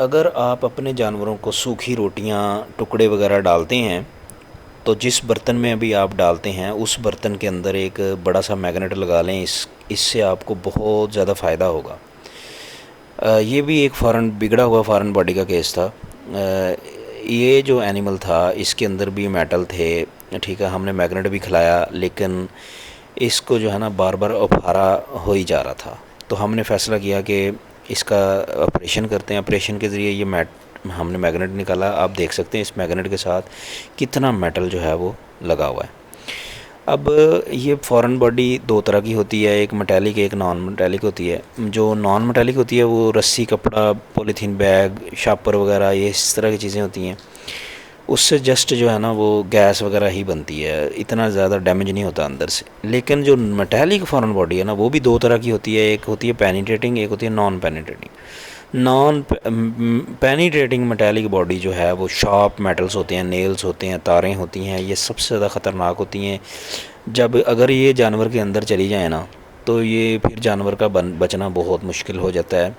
اگر آپ اپنے جانوروں کو سوکھی روٹیاں ٹکڑے وغیرہ ڈالتے ہیں تو جس برتن میں ابھی آپ ڈالتے ہیں اس برتن کے اندر ایک بڑا سا میگنیٹ لگا لیں، اس سے آپ کو بہت زیادہ فائدہ ہوگا۔ یہ بھی ایک فارن بگڑا ہوا فارن باڈی کا کیس تھا۔ یہ جو اینیمل تھا اس کے اندر بھی میٹل تھے، ٹھیک ہے، ہم نے میگنیٹ بھی کھلایا لیکن اس کو جو ہے نا بار بار افارا ہو ہی جا رہا تھا، تو ہم نے فیصلہ کیا کہ اس کا آپریشن کرتے ہیں۔ آپریشن کے ذریعے یہ ہم نے میگنیٹ نکالا۔ آپ دیکھ سکتے ہیں اس میگنیٹ کے ساتھ کتنا میٹل جو ہے وہ لگا ہوا ہے۔ اب یہ فارن باڈی دو طرح کی ہوتی ہے، ایک میٹیلک ایک نان میٹیلک ہوتی ہے۔ جو نان میٹیلک ہوتی ہے وہ رسی، کپڑا، پولیتھین بیگ، شاپر وغیرہ، یہ اس طرح کی چیزیں ہوتی ہیں، اس سے جسٹ جو ہے نا وہ گیس وغیرہ ہی بنتی ہے، اتنا زیادہ ڈیمیج نہیں ہوتا اندر سے۔ لیکن جو میٹیلک فارن باڈی ہے نا وہ بھی دو طرح کی ہوتی ہے، ایک ہوتی ہے پینیٹریٹنگ، ایک ہوتی ہے naan penetrating. Naan penetrating metallic body جو ہے وہ شارپ میٹلز ہوتے ہیں، نیلز ہوتے ہیں، تاریں ہوتی ہیں، یہ سب سے زیادہ خطرناک ہوتی ہیں۔ جب اگر یہ جانور کے اندر چلی جائیں نا تو یہ پھر جانور کا بچنا بہت مشکل ہو جاتا ہے،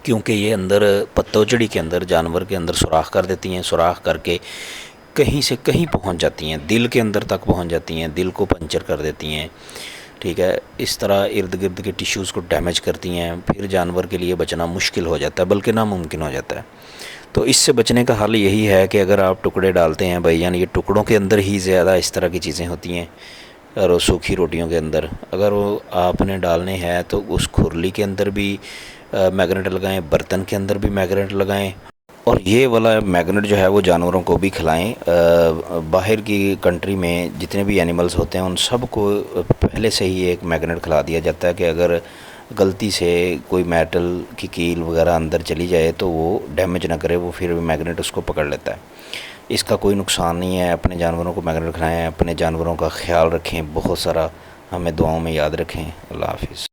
کیونکہ یہ اندر پتوجڑی کے اندر جانور کے اندر سوراخ کر دیتی ہیں، سوراخ کر کے کہیں سے کہیں پہنچ جاتی ہیں، دل کے اندر تک پہنچ جاتی ہیں، دل کو پنچر کر دیتی ہیں، ٹھیک ہے، اس طرح ارد گرد کے ٹیشوز کو ڈیمیج کرتی ہیں، پھر جانور کے لیے بچنا مشکل ہو جاتا ہے، بلکہ ناممکن ہو جاتا ہے۔ تو اس سے بچنے کا حل یہی ہے کہ اگر آپ ٹکڑے ڈالتے ہیں بھائی جان، یہ ٹکڑوں کے اندر ہی زیادہ اس طرح کی چیزیں ہوتی ہیں، اور وہ سوکھی روٹیوں کے اندر اگر وہ آپ نے ڈالنے ہیں تو اس کھرلی کے اندر بھی میگنیٹ لگائیں، برتن کے اندر بھی میگنیٹ لگائیں، اور یہ والا میگنیٹ جو ہے وہ جانوروں کو بھی کھلائیں۔ باہر کی کنٹری میں جتنے بھی اینیملز ہوتے ہیں ان سب کو پہلے سے ہی ایک میگنیٹ کھلا دیا جاتا ہے کہ اگر غلطی سے کوئی میٹل کی کیل وغیرہ اندر چلی جائے تو وہ ڈیمیج نہ کرے، وہ پھر میگنیٹ اس کو پکڑ لیتا ہے۔ اس کا کوئی نقصان نہیں ہے، اپنے جانوروں کو میگنیٹ کھلائیں، اپنے جانوروں کا خیال رکھیں، بہت سارا ہمیں دعاؤں میں یاد رکھیں۔ اللہ حافظ۔